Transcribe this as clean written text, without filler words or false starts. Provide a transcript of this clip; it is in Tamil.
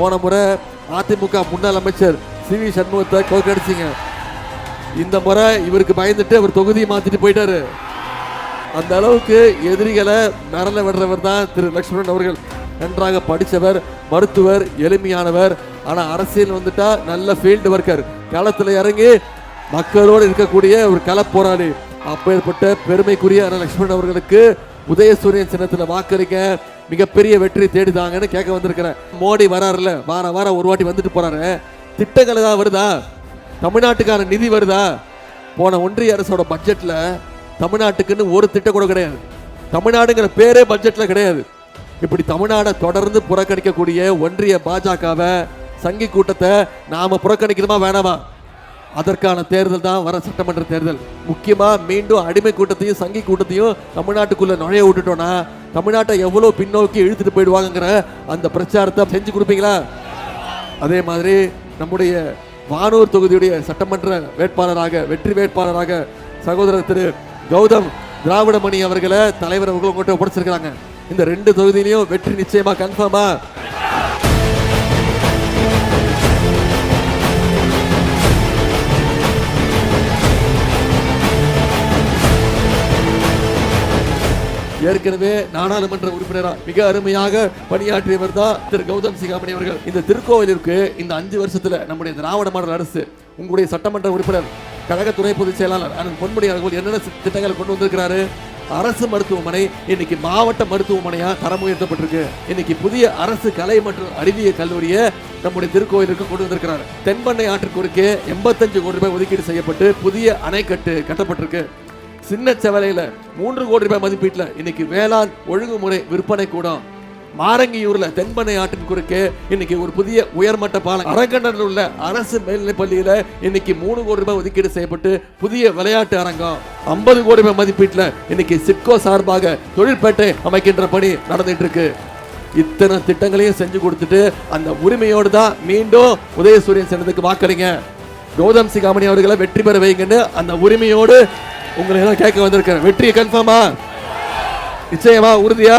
போன முறை அதிமுக முன்னாள் அமைச்சர் சி.வி. சண்முகத்தை தோற்கடிச்சிங்க. இந்த முறை இவருக்கு பயந்துட்டு அவர் தொகுதியை மாத்திட்டு போயிட்டாரு. அந்த அளவுக்கு எதிரிகளை மிரள விடுறவர் தான் திரு லட்சுமணன் அவர்கள். நன்றாக படித்தவர், மருத்துவர், எளிமையானவர். ஆனால் அரசியல் வந்துட்டா நல்ல ஃபீல்டு ஒர்க்கர், களத்தில் இறங்கி மக்களோடு இருக்கக்கூடிய ஒரு கள போராளி. அப்பேற்பட்ட பெருமைக்குரிய லட்சுமணன் அவர்களுக்கு உதயசூரியன் சின்னத்தில் வாக்களிக்க மிகப்பெரிய வெற்றி தேடிதாங்கன்னு கேட்க வந்திருக்கிறேன். மோடி வராருல, வாரம் ஒரு வாட்டி வந்துட்டு போறாரு. திட்டங்கள் ஏதாவது வருதா? தமிழ்நாட்டுக்கான நிதி வருதா? போன ஒன்றிய அரசோட பட்ஜெட்ல தமிழ்நாட்டுக்குன்னு ஒரு திட்டம் கூட கிடையாது. தமிழ்நாடுங்கிற பேரே பட்ஜெட்ல கிடையாது. இப்படி தமிழ்நாடை தொடர்ந்து புறக்கணிக்கக்கூடிய ஒன்றிய பாஜகவை, சங்கி கூட்டத்தை நாம புறக்கணிக்கணுமா வேணாமா? அதற்கான தேர்தல் தான் வர சட்டமன்ற தேர்தல். முக்கியமா மீண்டும் அடிமை கூட்டத்தையும் சங்கி கூட்டத்தையும் தமிழ்நாட்டுக்குள்ள நுழைய விட்டுட்டோம்னா தமிழ்நாட்டை எவ்வளவு பின்னோக்கி இழுத்துட்டு போயிடுவாங்கிற அந்த பிரச்சாரத்தை செஞ்சு கொடுப்பீங்களா? அதே மாதிரி நம்முடைய வானூர் தொகுதியுடைய சட்டமன்ற வேட்பாளராக, வெற்றி வேட்பாளராக சகோதரர் திரு கௌதம் திராவிடமணி அவர்களை தலைவர் அவர்கள் உங்கள்கிட்ட ஒப்படைச்சிருக்கிறாங்க. இந்த 2 தொகுதியிலையும் வெற்றி நிச்சயமா கன்ஃபார்மா? ஏற்கனவே நாடாளுமன்ற உறுப்பினராக மிக அருமையாக பணியாற்றியவர் தான் திரு கௌதம் சிகாமணி அவர்கள். இந்த திருக்கோவிலிற்கு இந்த 5 வருஷத்துல நம்முடைய திராவிட மாடல் அரசு, உங்களுடைய சட்டமன்ற உறுப்பினர், கழக துணை பொதுச் செயலாளர் அண்ணன் பொன்முடி அவர்கள் என்னென்ன திட்டங்களை கொண்டு வந்திருக்கிறாரு? அரசு மருத்துவமனை இன்னைக்கு மாவட்ட மருத்துவமனையா தரம் உயர்த்தப்பட்டிருக்கு. இன்னைக்கு புதிய அரசு கலை மற்றும் அறிவியல் கல்லூரியை நம்முடைய திருக்கோயிலுக்கு கொண்டு வந்திருக்கிறார். தென்பண்ணை ஆற்றுக்கு குறுக்கே 85 கோடி ரூபாய் ஒதுக்கீடு செய்யப்பட்டு புதிய அணைக்கட்டு கட்டப்பட்டிருக்கு. சின்ன செவலையில 3 கோடி ரூபாய் மதிப்பீட்டுல இன்னைக்கு வேளாண் ஒழுங்குமுறை விற்பனை கூடம். மாரங்கியூர்ல தென்பண்ணை ஆற்றின் குறுக்கே இன்னைக்கு ஒரு புதிய உயர்மட்ட பாலம். அரங்கண்டனில் உள்ள அரசு மேல்நிலை பள்ளியில இன்னைக்கு 3 கோடி ரூபாய் ஒதுக்கீடு செய்யப்பட்டு புதிய விளையாட்டு அரங்கம். 50 கோடி ரூபாய் மதிப்பீட்டுல இன்னைக்கு சிட்கோ சார்பாக தொழிற்பேட்டை அமைக்கின்ற பணி நடந்துட்டு இருக்கு. இத்தனை திட்டங்களையும் செஞ்சு கொடுத்துட்டு அந்த உரிமையோடு தான் மீண்டும் உதயசூரியன் சின்னத்துக்கு வாக்களிங்க, கௌதம் சிகாமணி அவர்களை வெற்றி பெற வைங்கன்னு அந்த உரிமையோடு உங்களை எல்லாம் கேட்க வந்திருக்கிறேன். வெற்றி கன்ஃபார்மா? நிச்சயமா? உறுதியா?